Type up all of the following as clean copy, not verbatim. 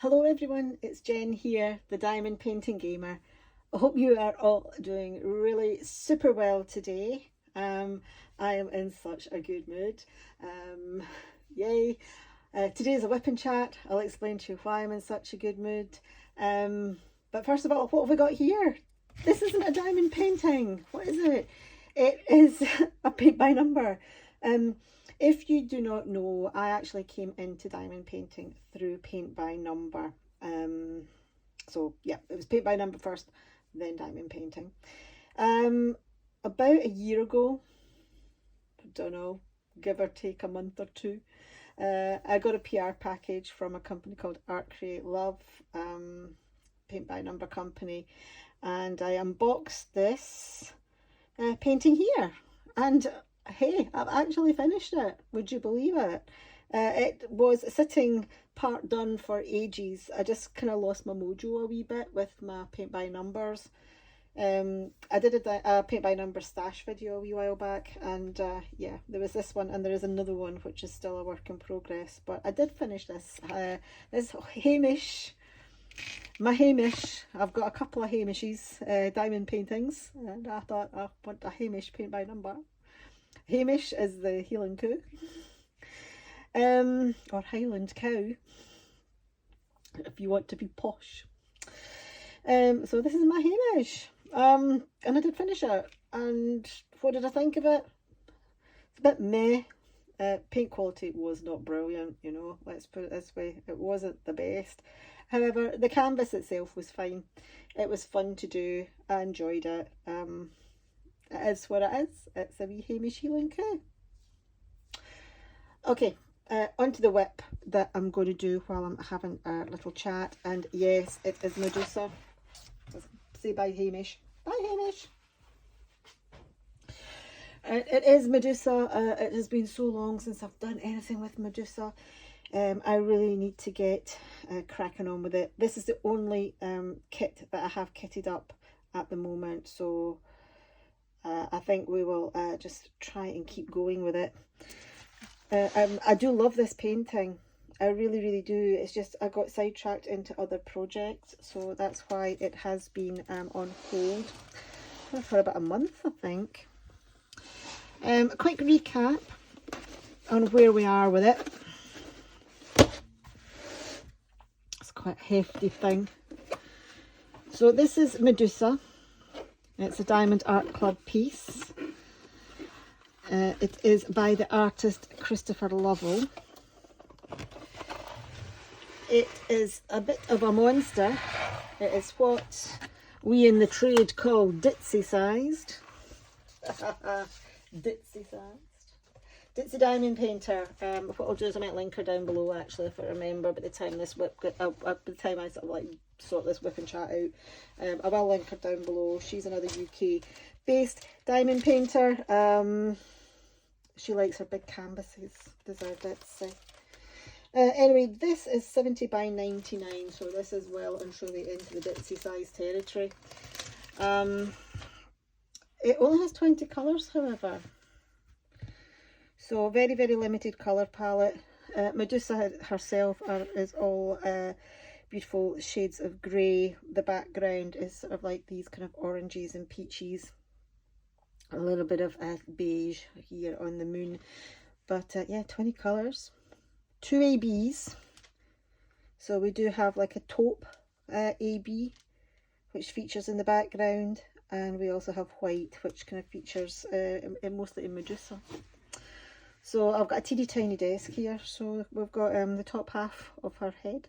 Hello everyone, it's Jen here, the Diamond Painting Gamer. I hope you are all doing really super well today. I am in such a good mood. Yay! Today is a WIP and Chat. I'll explain to you why I'm in such a good mood. But first of all, what have we got here? This isn't a diamond painting. What is it? It is a paint by number. If you do not know, I actually came into diamond painting through paint by number. So yeah, it was paint by number first, then diamond painting. About a year ago, I don't know, give or take a month or two, I got a PR package from a company called Art Create Love, paint by number company, and I unboxed this painting here, and hey, I've actually finished it. Would you believe it? It was sitting part done for ages. I just kind of lost my mojo a wee bit with my paint by numbers. I did a paint by number stash video a wee while back, and yeah, there was this one and there is another one which is still a work in progress, but I did finish this. This Hamish, my Hamish, I've got a couple of Hamishes, diamond paintings, and I thought I want a Hamish paint by number. Hamish is the Highland Cow, or Highland Cow, if you want to be posh. So this is my Hamish, and I did finish it, and what did I think of it? It's a bit meh. Paint quality was not brilliant, you know, let's put it this way, it wasn't the best. However, the canvas itself was fine. It was fun to do, I enjoyed it. It is what it is. It's a wee Hamish Highland Cow. Okay, onto the WIP that I'm going to do while I'm having a little chat. And yes, it is Medusa. Let's say bye, Hamish. Bye, Hamish. It is Medusa. It has been so long since I've done anything with Medusa. I really need to get cracking on with it. This is the only kit that I have kitted up at the moment, so I think we will just try and keep going with it. I do love this painting. I really do. It's just I got sidetracked into other projects, so that's why it has been on hold for about a month, I think. A quick recap on where we are with it. It's quite a hefty thing. So this is Medusa. It's a Diamond Art Club piece. It is by the artist Christopher Lovell. It is a bit of a monster. It is what we in the trade call ditzy sized. Ditzy sized. Ditzy diamond painter. What I'll do is I might link her down below actually if I remember. By the time this WIP, by the time I sort of like sort this WIP and Chat out, I will link her down below. She's another UK based diamond painter. She likes her big canvases. Deserved it. So. Anyway, this is 70 by 99, so this is well and truly into the ditzy size territory. It only has 20 colours, however. So very limited colour palette. Medusa herself is all beautiful shades of grey. The background is sort of like these kind of oranges and peaches. A little bit of beige here on the moon. But yeah, 20 colours. 2 ABs. So we do have like a taupe AB, which features in the background. And we also have white, which kind of features mostly in Medusa. So I've got a teeny tiny desk here. So we've got the top half of her head.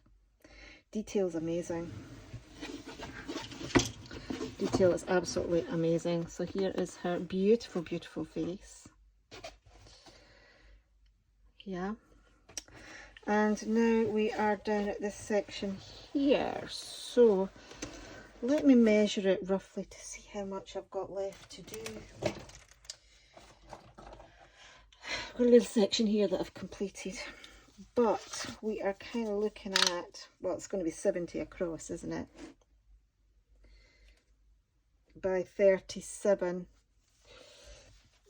Detail's amazing. Detail is absolutely amazing. So here is her beautiful face. Yeah. And now we are down at this section here. So let me measure it roughly to see how much I've got left to do. I've got a little section here that I've completed, but we are kind of looking at, well, it's going to be 70 across, isn't it? By 37.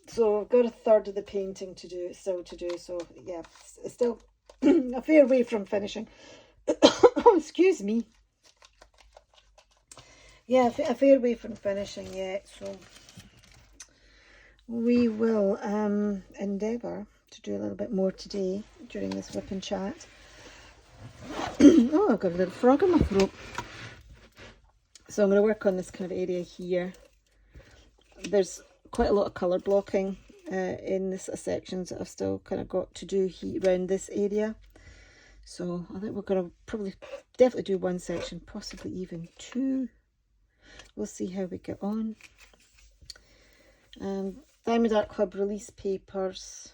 So I've got a third of the painting to do, still to do. So yeah, it's still a fair way from finishing. Oh, excuse me. Yeah, a fair way from finishing yet, so we will endeavour to do a little bit more today during this WIP and Chat. Oh, I've got a little frog in my throat. So I'm going to work on this kind of area here. There's quite a lot of colour blocking in this sections that I've still kind of got to do around this area. So I think we're going to probably definitely do one section, possibly even two. We'll see how we get on. Diamond Art Club release papers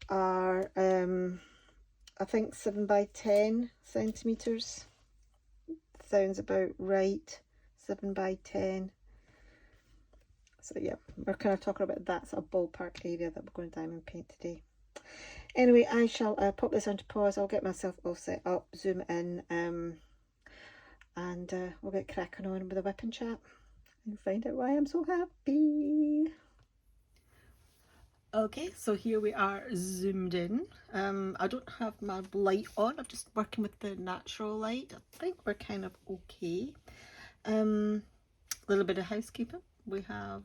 are, I think, 7 by 10 centimetres. Sounds about right. 7 by 10. So yeah, we're kind of talking about that sort of ballpark area that we're going to diamond paint today. Anyway, I shall pop this onto pause. I'll get myself all set up, zoom in, and we'll get cracking on with a WIP and Chat and find out why I'm so happy. Okay, so here we are zoomed in. I don't have my light on. I'm just working with the natural light. I think we're kind of okay. A little bit of housekeeping. We have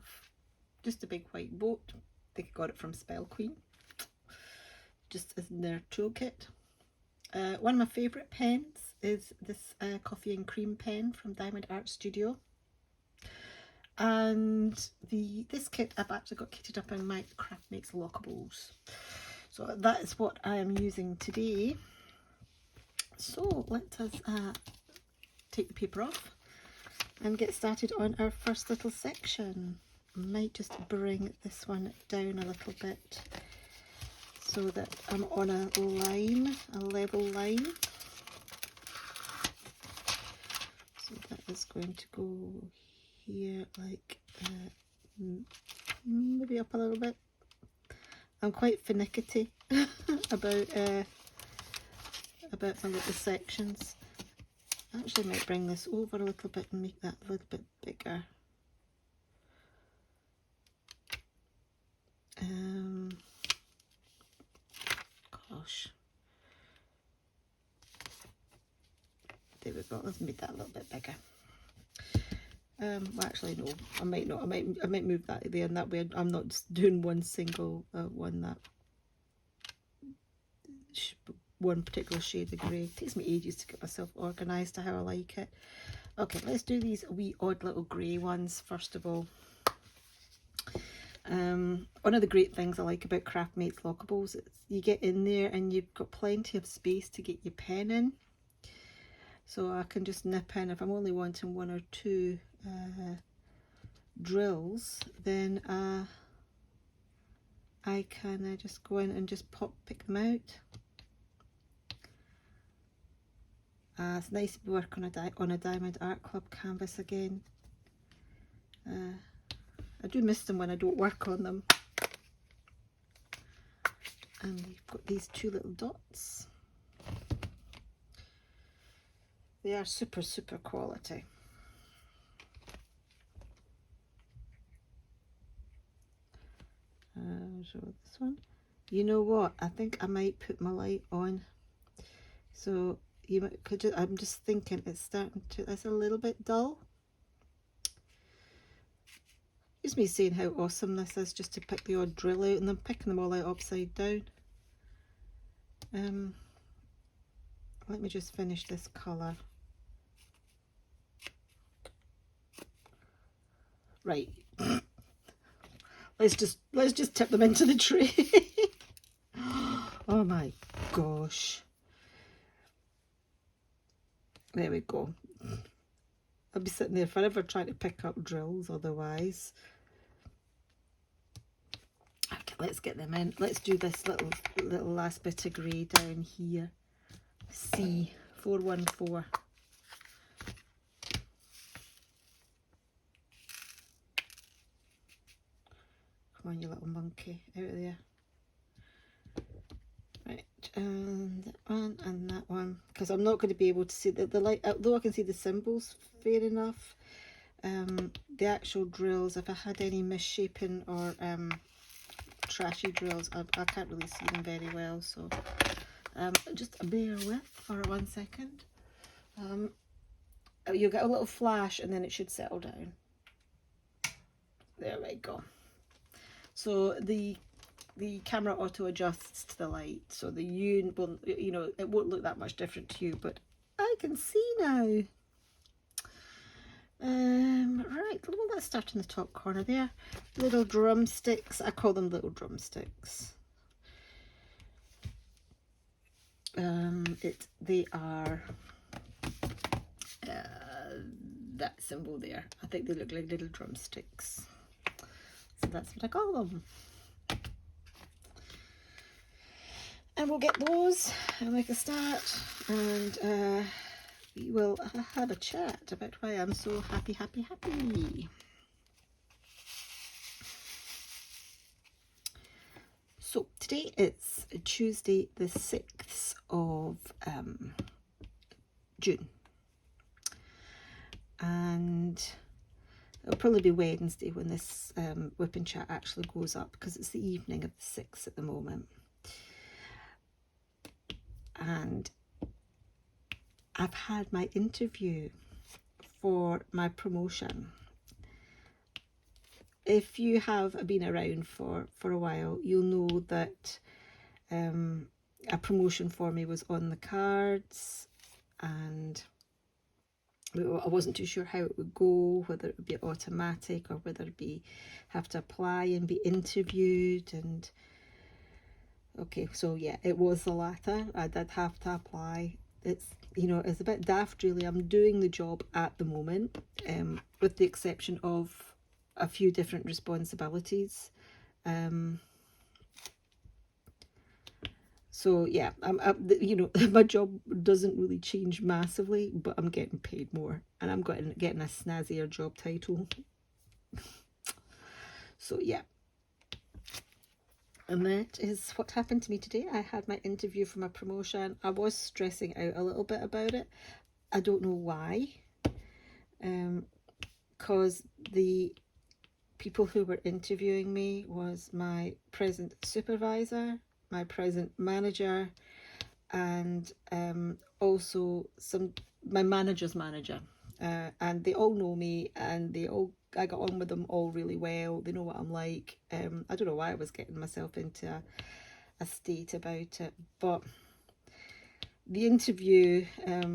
just a big white boat. I think I got it from Spell Queen. Just as in their toolkit. One of my favourite pens is this coffee and cream pen from Diamond Art Studio. And this kit I've actually got kitted up in my Craft Makes Lockables. So that is what I am using today. So let us take the paper off and get started on our first little section. I might just bring this one down a little bit so that I'm on a line, a level line. So that is going to go here like maybe up a little bit. I'm quite finicky about my little sections. I actually might bring this over a little bit and make that a little bit bigger. Gosh. There we go. Let's make that a little bit bigger. Well, actually, no. I might not. I might move that there, and that way I'm not just doing one single one that one particular shade of grey. It takes me ages to get myself organised to how I like it. Okay, let's do these wee odd little grey ones first of all. One of the great things I like about Craft Makes Lockables is you get in there and you've got plenty of space to get your pen in. So I can just nip in. If I'm only wanting one or two drills, then I can just go in and just pick them out. It's nice to work on a Diamond Art Club canvas again. I do miss them when I don't work on them. And you've got these two little dots. They are super, super quality. So this one. You know what? I think I might put my light on. So you might, I'm just thinking it's starting to, it's a little bit dull. Just me saying how awesome this is just to pick the odd drill out, and I'm picking them all out upside down. Let me just finish this colour. Right. let's just tip them into the tray. Oh my gosh. There we go. I'll be sitting there forever trying to pick up drills otherwise. Okay, let's get them in. Let's do this little last bit of grey down here. C 414. Come on, you little monkey, out of there. Right, and that one and that one, because I'm not going to be able to see the light, although I can see the symbols fair enough. The actual drills, if I had any misshapen or trashy drills, I can't really see them very well, so just bear with for 1 second. You'll get a little flash and then it should settle down. There we go. So the camera auto adjusts to the light, so the you will, you know, it won't look that much different to you, but I can see now. Right, well, let's start in the top corner there. Little drumsticks. I call them little drumsticks. They are that symbol there. I think they look like little drumsticks. So that's what I call them. And we'll get those and make a start, and we will have a chat about why I'm so happy. So today it's Tuesday the 6th of June, and it'll probably be Wednesday when this WIP and Chat actually goes up, because it's the evening of the 6th at the moment. And I've had my interview for my promotion. If you have been around for a while, you'll know that a promotion for me was on the cards, and I wasn't too sure how it would go, whether it would be automatic or whether it'd be have to apply and be interviewed. And okay, so yeah, it was the latter. I did have to apply. It's, you know, it's a bit daft really. I'm doing the job at the moment, with the exception of a few different responsibilities. So yeah, you know, my job doesn't really change massively, but I'm getting paid more, and I'm getting a snazzier job title. So yeah. And that is what happened to me today. I had my interview for my promotion. I was stressing out a little bit about it. I don't know why. Because the people who were interviewing me was my present supervisor, my present manager, and also my manager's manager. And they all know me, and I got on with them all really well. They know what I'm like. I don't know why I was getting myself into a state about it, but the interview,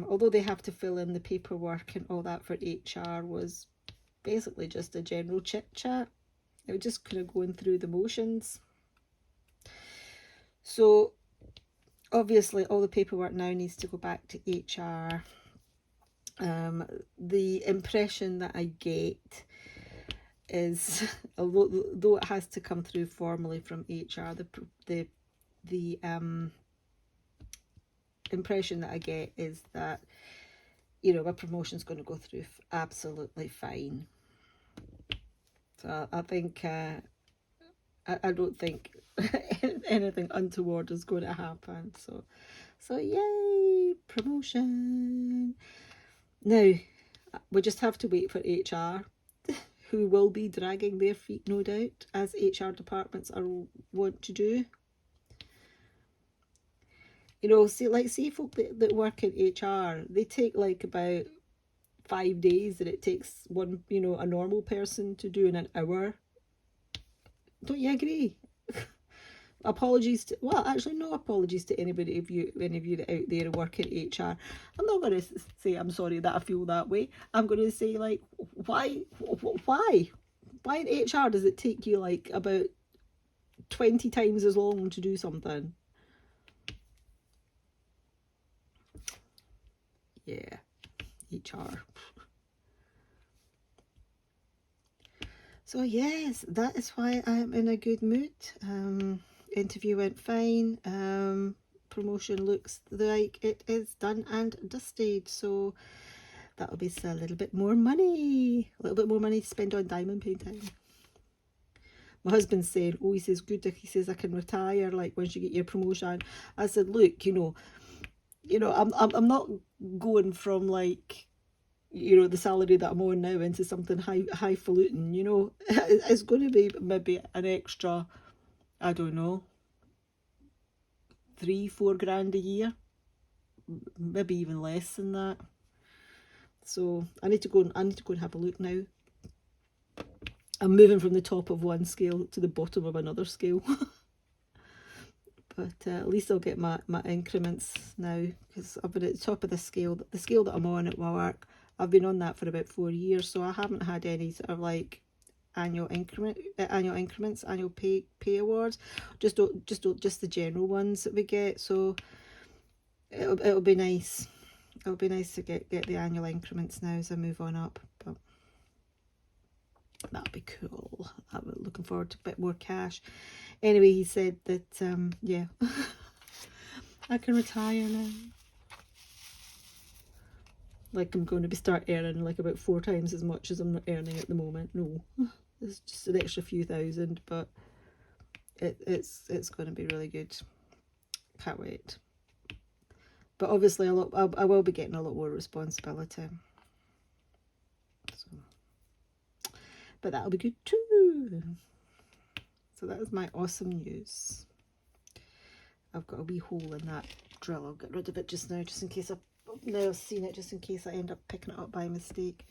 although they have to fill in the paperwork and all that for HR, was basically just a general chit chat. It was just kind of going through the motions. So obviously all the paperwork now needs to go back to HR. The impression that I get is, although it has to come through formally from HR, the impression that I get is that, you know, my promotion's going to go through absolutely fine. So I think I don't think anything untoward is going to happen. So yay, promotion. Now we just have to wait for HR, who will be dragging their feet, no doubt, as HR departments are wont to do. You know, see folk that work in HR, they take like about 5 days that it takes one, you know, a normal person to do in an hour. Don't you agree? Apologies to, well, actually no apologies to any of you that out there who work in HR. I'm not going to say I'm sorry that I feel that way. I'm going to say, like, why in HR does it take you like about 20 times as long to do something? Yeah, HR. So yes, that is why I'm in a good mood. Interview went fine. Promotion looks like it is done and dusted. So that'll be a little bit more money. A little bit more money to spend on diamond painting. My husband's saying, oh, he says, good, he says, I can retire, like, once you get your promotion. I said, look, you know, I'm not going from, like, you know, the salary that I'm on now into something highfalutin, you know. It's going to be maybe an extra, I don't know, 3-4 grand a year, maybe even less than that. So I need to go and have a look now. I'm moving from the top of one scale to the bottom of another scale. But at least I'll get my increments now, because I've been at the top of the scale that I'm on at my work. I've been on that for about 4 years, so I haven't had any sort of like annual increments, annual pay awards, just the general ones that we get. So it'll be nice. It'll be nice to get the annual increments now as I move on up. But that'll be cool. I'm looking forward to a bit more cash. Anyway, he said that yeah, I can retire now. Like I'm going to start earning like about 4 times as much as I'm not earning at the moment. No, it's just an extra few thousand, but it's going to be really good. Can't wait. But obviously, I will be getting a lot more responsibility. So, but that'll be good too. So that is my awesome news. I've got a wee hole in that drill. I'll get rid of it just now, just in case I've seen it, just in case I end up picking it up by mistake.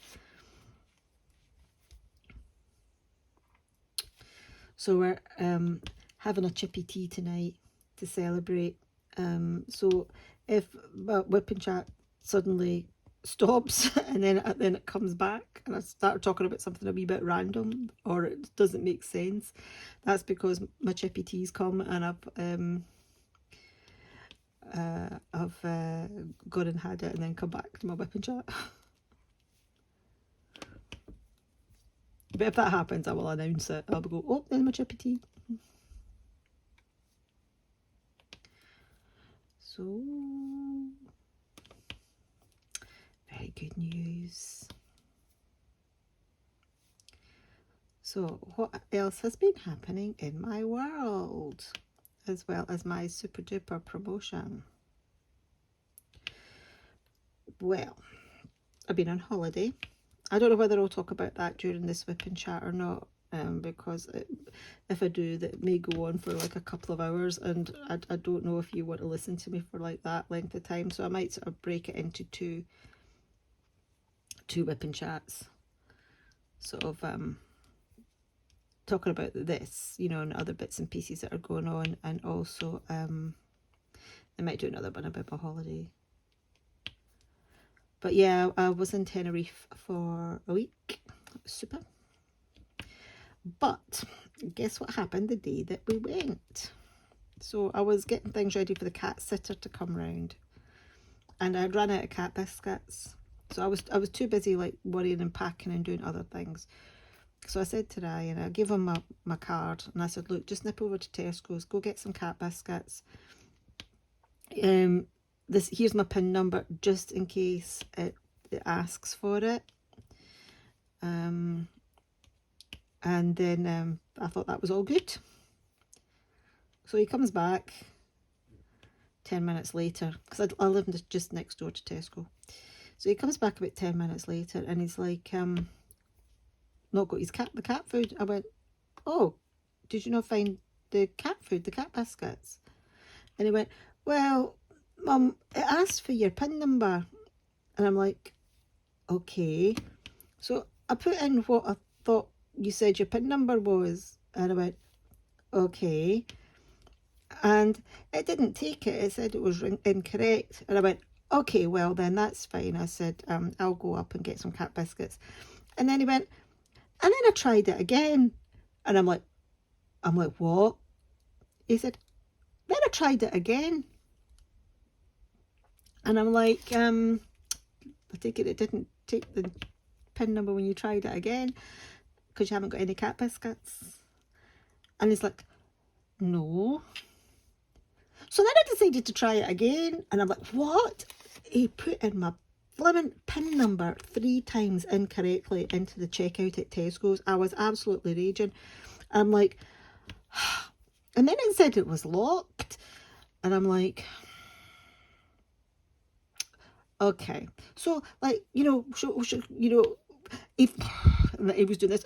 So we're having a chippy tea tonight to celebrate. So if WIP and Chat suddenly stops and then it comes back and I start talking about something a wee bit random or it doesn't make sense, that's because my chippy tea's come and I've gone and had it and then come back to my WIP and Chat. But if that happens, I will announce it. I'll go, oh, there's my chippy tea. So, very good news. So, what else has been happening in my world, as well as my super duper promotion? Well, I've been on holiday. I don't know whether I'll talk about that during this WIP and Chat or not, because if I do, that may go on for like a couple of hours, and I don't know if you want to listen to me for like that length of time, so I might sort of break it into two WIP and Chats, sort of talking about this, you know, and other bits and pieces that are going on, and also I might do another one about my holiday. But yeah, I was in Tenerife for a week. It was super. But guess what happened the day that we went? So I was getting things ready for the cat sitter to come round, and I'd run out of cat biscuits. So I was too busy like worrying and packing and doing other things. So I said to Ryan, I gave him my card, and I said, look, just nip over to Tesco's, go get some cat biscuits. Here's my PIN number, just in case it asks for it. And then I thought that was all good. So he comes back 10 minutes later, because I live just next door to Tesco. So he comes back about 10 minutes later, and he's like, not got the cat food. I went, oh, did you not find the cat food, the cat biscuits? And he went, well, Mum, it asked for your PIN number. And I'm like, okay. So I put in what I thought you said your PIN number was. And I went, okay. And it didn't take it. It said it was incorrect. And I went, okay, well then that's fine. I said, I'll go up and get some cat biscuits. And then he went, and then I tried it again. And I'm like, what? He said, then I tried it again. And I'm like, I take it didn't take the PIN number when you tried it again, because you haven't got any cat biscuits. And he's like, no. So then I decided to try it again, and I'm like, what? He put in my blimmin' PIN number 3 times incorrectly into the checkout at Tesco's. I was absolutely raging. I'm like, and then it said it was locked, and I'm like, okay. So like, you know, if he was doing this,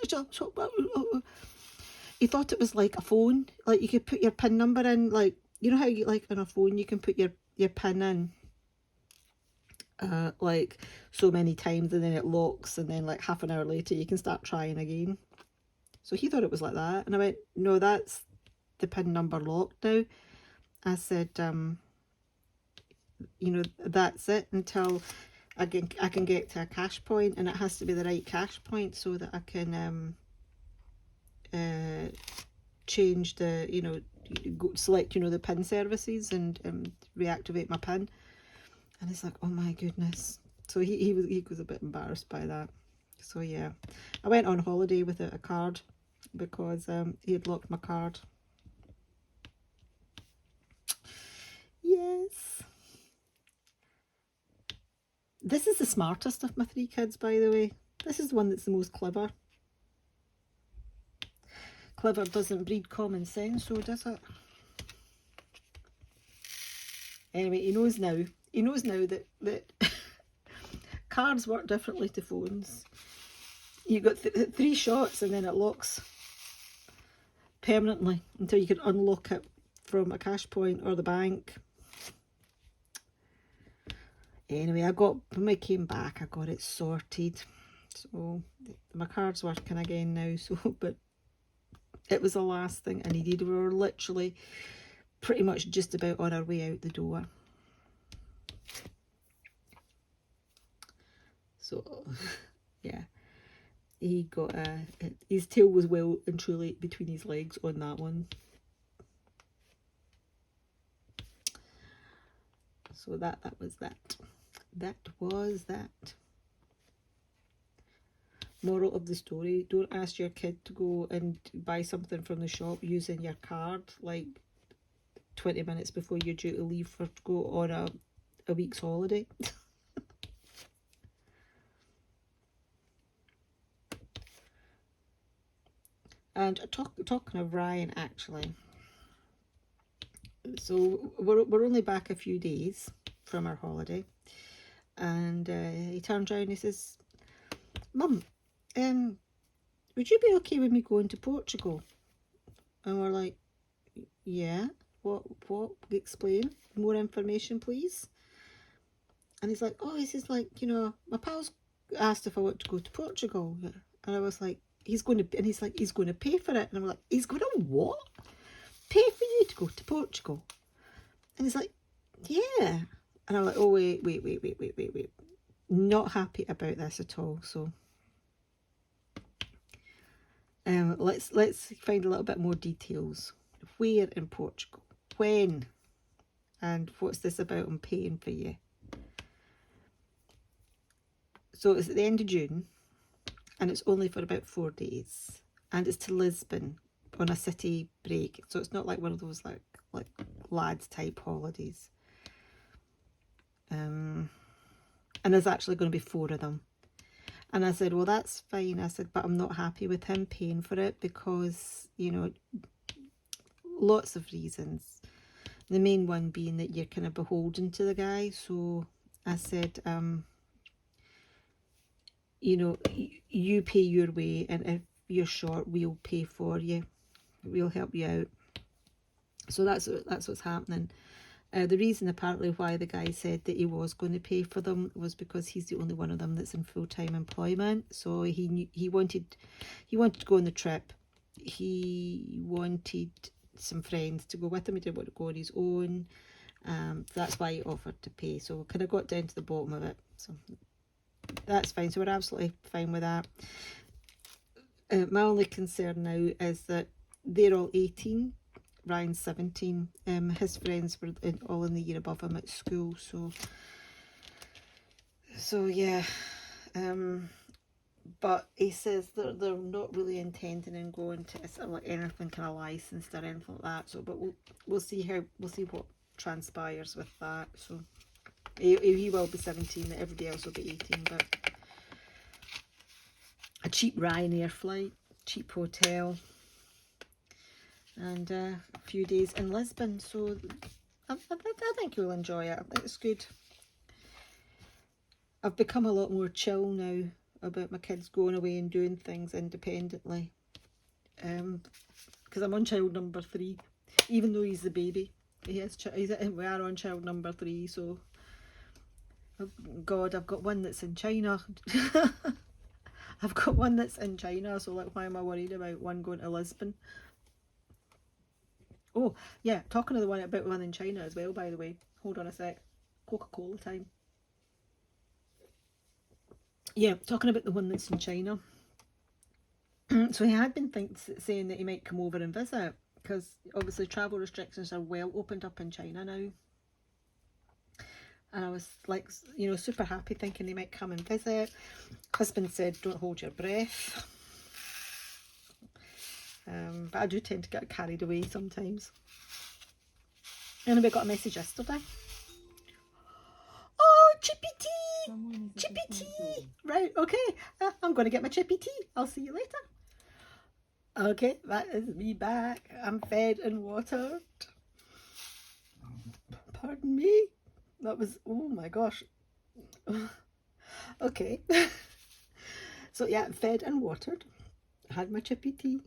he thought it was like a phone, like you could put your PIN number in, like, you know how you, like on a phone you can put your PIN in, like so many times, and then it locks, and then like half an hour later you can start trying again. So he thought it was like that, and I went, no, that's the PIN number locked now. I said, you know, that's it until I can get to a cash point, and it has to be the right cash point so that I can change the, you know, select, you know, the PIN services and reactivate my PIN. And it's like, oh my goodness. So he was a bit embarrassed by that. So yeah, I went on holiday without a card because he had locked my card. Yes. This is the smartest of my 3 kids, by the way. This is the one that's the most clever. Clever doesn't breed common sense, so does it? Anyway, he knows now. He knows now that cards work differently to phones. You got 3 shots and then it locks permanently until you can unlock it from a cash point or the bank. Anyway, when I came back, I got it sorted. So my card's working again now. So, but it was the last thing I needed. We were literally pretty much just about on our way out the door. So, yeah, he got his tail was well and truly between his legs on that one. So that was that. That was that. Moral of the story, don't ask your kid to go and buy something from the shop using your card like 20 minutes before you're due to leave to go on a week's holiday. And talking of Ryan, actually, so we're only back a few days from our holiday, and he turns around and he says, Mum, would you be okay with me going to Portugal? And we're like, yeah, what, explain, more information please. And he's like, oh, he says, like, you know, my pal's asked if I want to go to Portugal. And I was like, he's going to, and he's like, he's going to pay for it. And I'm like, he's going to what? Pay for you to go to Portugal? And he's like, yeah. And I'm like, oh, wait. Not happy about this at all. So let's find a little bit more details. Where in Portugal? When? And what's this about? I'm paying for you. So it's at the end of June, and it's only for about 4 days, and it's to Lisbon on a city break. So it's not like one of those like lads type holidays. And there's actually going to be 4 of them. And I said, well, that's fine. I said, but I'm not happy with him paying for it because, you know, lots of reasons. The main one being that you're kind of beholden to the guy. So I said, you know, you pay your way, and if you're short, we'll pay for you. We'll help you out. So that's what's happening. The reason apparently why the guy said that he was going to pay for them was because he's the only one of them that's in full-time employment. So he wanted to go on the trip. He wanted some friends to go with him. He didn't want to go on his own. That's why he offered to pay. So kind of got down to the bottom of it. So that's fine. So we're absolutely fine with that. My only concern now is that they're all 18. Ryan's 17. His friends were all in the year above him at school. So yeah. But he says that they're not really intending on going to sort of like anything kind of licensed or anything like that. So, but we'll see what transpires with that. So he will be 17. Everybody else will be 18. But a cheap Ryanair flight, cheap hotel, and a few days in Lisbon. So I think you'll enjoy it. It's good. I've become a lot more chill now about my kids going away and doing things independently. Because I'm on child number 3, even though he's the baby. We are on child number 3, so Oh God, I've got one that's in China. I've got one that's in China, so like, why am I worried about one going to Lisbon? Oh, yeah, talking of the one about one in China as well, by the way. Hold on a sec. Coca-Cola time. Yeah, talking about the one that's in China. So he had been saying that he might come over and visit, because obviously travel restrictions are well opened up in China now. And I was like, you know, super happy thinking he might come and visit. Husband said, don't hold your breath. But I do tend to get carried away sometimes. And we got a message yesterday. Oh, Chippy tea! Chippy tea! Right, okay. I'm going to get my chippy tea. I'll see you later. Okay, that is me back. I'm fed and watered. Pardon me. That was, oh my gosh. Okay. So yeah, fed and watered. Had my chippy tea.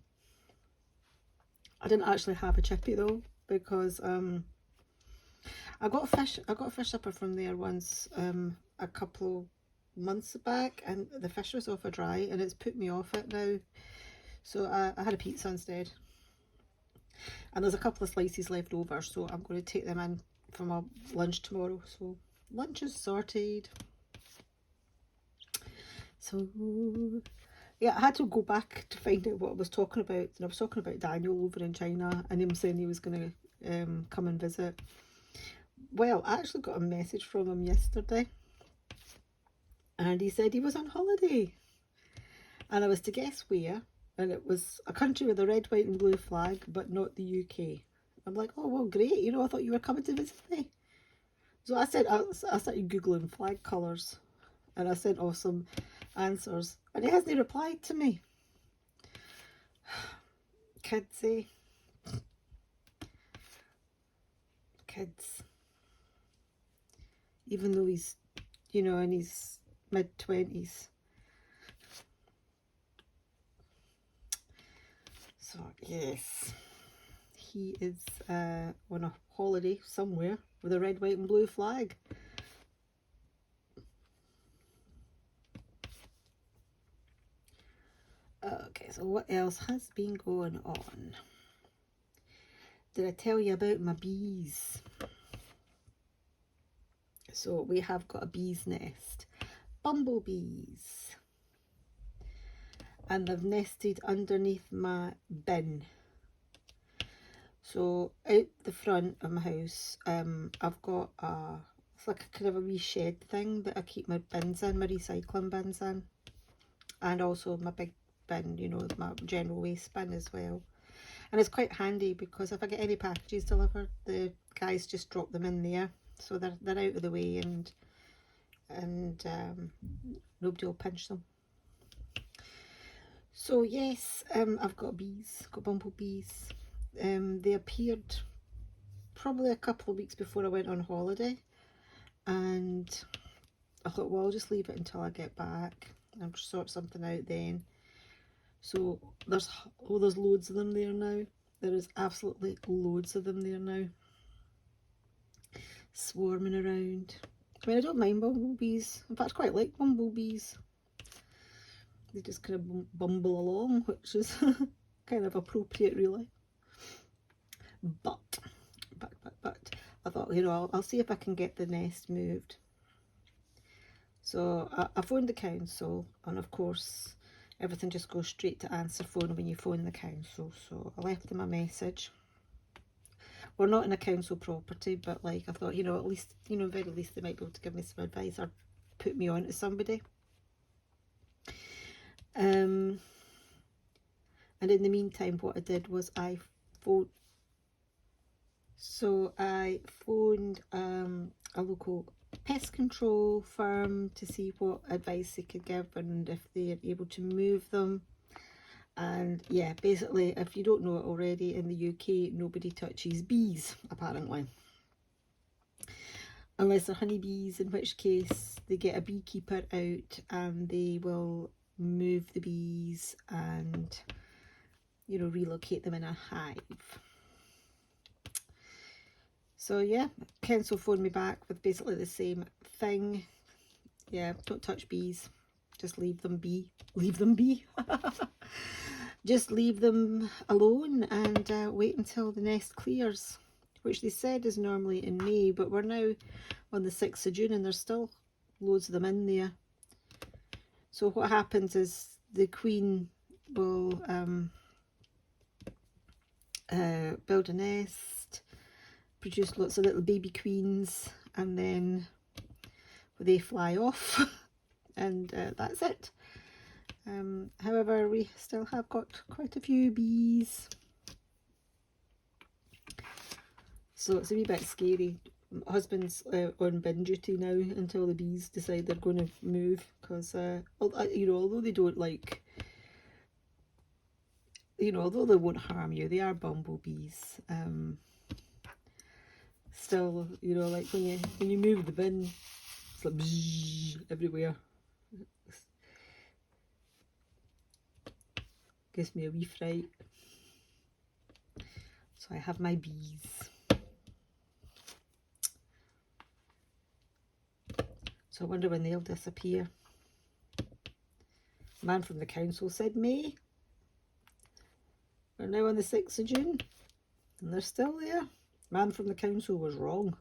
I didn't actually have a chippy though, because I got a fish supper from there once a couple months back, and the fish was off a dry, and it's put me off it now. So I had a pizza instead, and there's a couple of slices left over, so I'm going to take them in for my lunch tomorrow. So lunch is sorted. So yeah, I had to go back to find out what I was talking about, and I was talking about Daniel over in China and him saying he was going to come and visit. Well, I actually got a message from him yesterday, and he said he was on holiday, and I was to guess where, and it was a country with a red, white and blue flag, but not the UK. I'm like, oh well, great, you know, I thought you were coming to visit me. So I started googling flag colours, and I sent off some answers, and he hasn't replied to me. Kids, eh? Kids. Even though he's, you know, in his mid-20s. So yes, he is on a holiday somewhere with a red, white and blue flag. Okay, so what else has been going on? Did I tell you about my bees? So we have got a bee's nest. Bumblebees. And they've nested underneath my bin. So out the front of my house, I've got it's like a kind of a wee shed thing that I keep my bins in, my recycling bins in. And also my big bin, you know, my general waste bin as well. And it's quite handy because if I get any packages delivered, the guys just drop them in there, so they're out of the way, and nobody will pinch them. So yes, I've got bees, got bumblebees. They appeared probably a couple of weeks before I went on holiday, and I thought, well, I'll just leave it until I get back and sort something out then. So there's loads of them there now. There is absolutely loads of them there now, swarming around. I mean, I don't mind bumblebees. In fact, I quite like bumblebees. They just kind of bumble along, which is kind of appropriate, really. But I thought, you know, I'll see if I can get the nest moved. So I phoned the council, and of course everything just goes straight to answer phone when you phone the council. So I left them a message. We're not in a council property, but like I thought, you know, at least, you know, very least they might be able to give me some advice or put me on to somebody. And in the meantime, what I did was I phoned a local pest control firm to see what advice they could give and if they're able to move them. And yeah, basically, if you don't know it already, in the UK nobody touches bees, apparently, unless they're honeybees, in which case they get a beekeeper out and they will move the bees and, you know, relocate them in a hive. So yeah, council phoned me back with basically the same thing. Yeah, don't touch bees. Just leave them be. Leave them be. Just leave them alone and wait until the nest clears, which they said is normally in May, but we're now on the 6th of June and there's still loads of them in there. So what happens is the queen will build a nest, produce lots of little baby queens, and then they fly off and that's it. However, we still have got quite a few bees, so it's a wee bit scary. My husband's on bin duty now until the bees decide they're going to move, because you know, although they don't like, you know, although they won't harm you, they are bumblebees. Still, you know, like when you move the bin, it's like bzzz everywhere. Gives me a wee fright. So I have my bees. So I wonder when they'll disappear. The man from the council said May. We're now on the 6th of June and they're still there. Man from the council was wrong.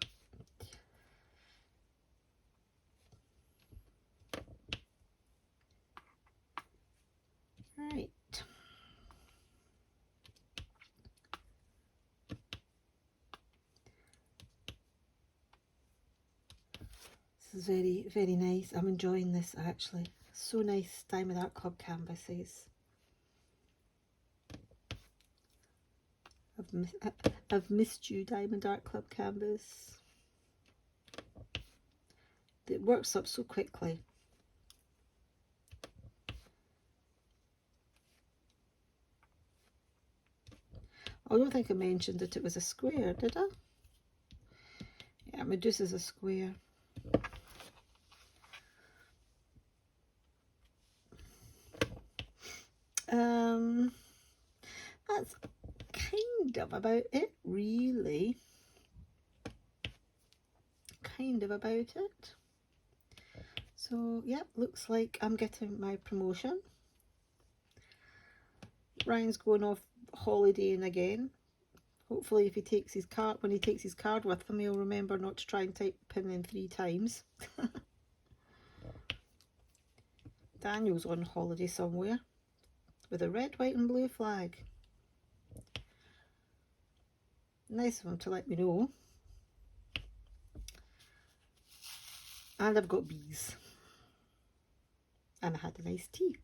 Right. This is very, very nice. I'm enjoying this actually. So nice. Diamond Art Club canvases. I've missed you, Diamond Art Club canvas. It works up so quickly. I don't think I mentioned that it was a square, did I? Yeah, Medusa's a square. That's kind of about it, really. Kind of about it. So, yeah, looks like I'm getting my promotion. Ryan's going off holidaying again. Hopefully, if he takes his card, when he takes his card with him, he'll remember not to try and type pin in 3 times. Daniel's on holiday somewhere with a red, white and blue flag. Nice of him to let me know. And I've got bees. And I had a nice tea.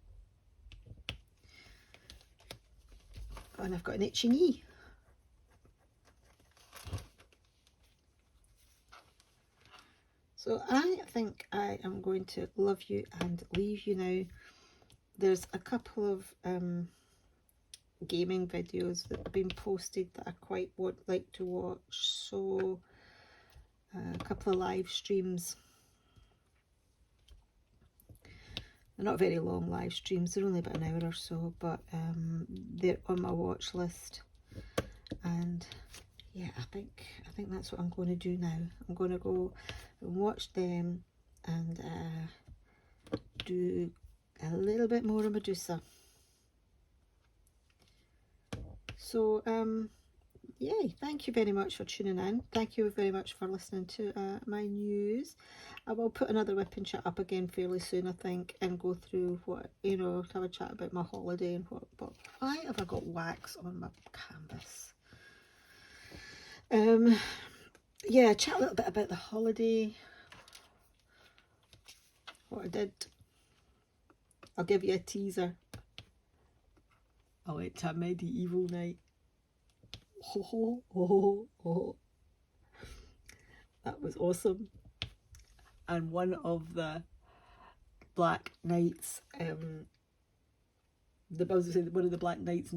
And I've got an itchy knee. So I think I am going to love you and leave you now. There's a couple of gaming videos that have been posted that I quite would like to watch. So a couple of live streams. They're not very long live streams, they're only about an hour or so, but they're on my watch list. And yeah, I think that's what I'm going to do now. I'm going to go and watch them and do a little bit more of Medusa. So yay, thank you very much for tuning in. Thank you very much for listening to my news. I will put another WIP and Chat up again fairly soon, I think, and go through what, you know, to have a chat about my holiday and what. But why have I got wax on my canvas? Yeah, chat a little bit about the holiday, what I did. I'll give you a teaser. I went to a medieval night. That was awesome. And one of the Black Knights, one of the Black Knights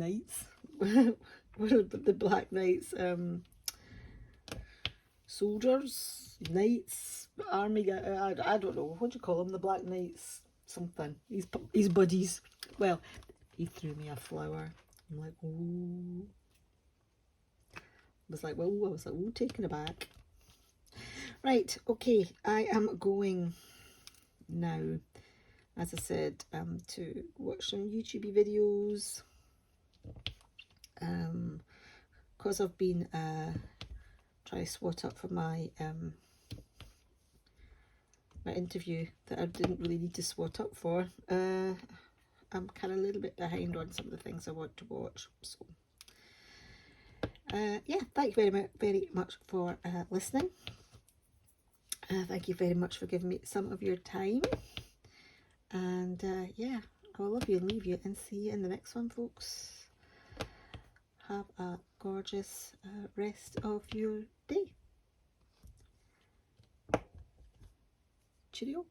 one of the Black Knights soldiers, knights, army, I don't know, what do you call them, the Black Knights something, his buddies, well, he threw me a flower. I'm like, ooh. I was like, ooh, taken aback. Right, okay, I am going now, as I said, to watch some YouTube videos. Because I've been trying to swat up for my my interview that I didn't really need to swat up for. I'm kind of a little bit behind on some of the things I want to watch. So, yeah, thank you very much for listening. Thank you very much for giving me some of your time. And yeah, I will love you and leave you and see you in the next one, folks. Have a gorgeous rest of your day. Cheerio.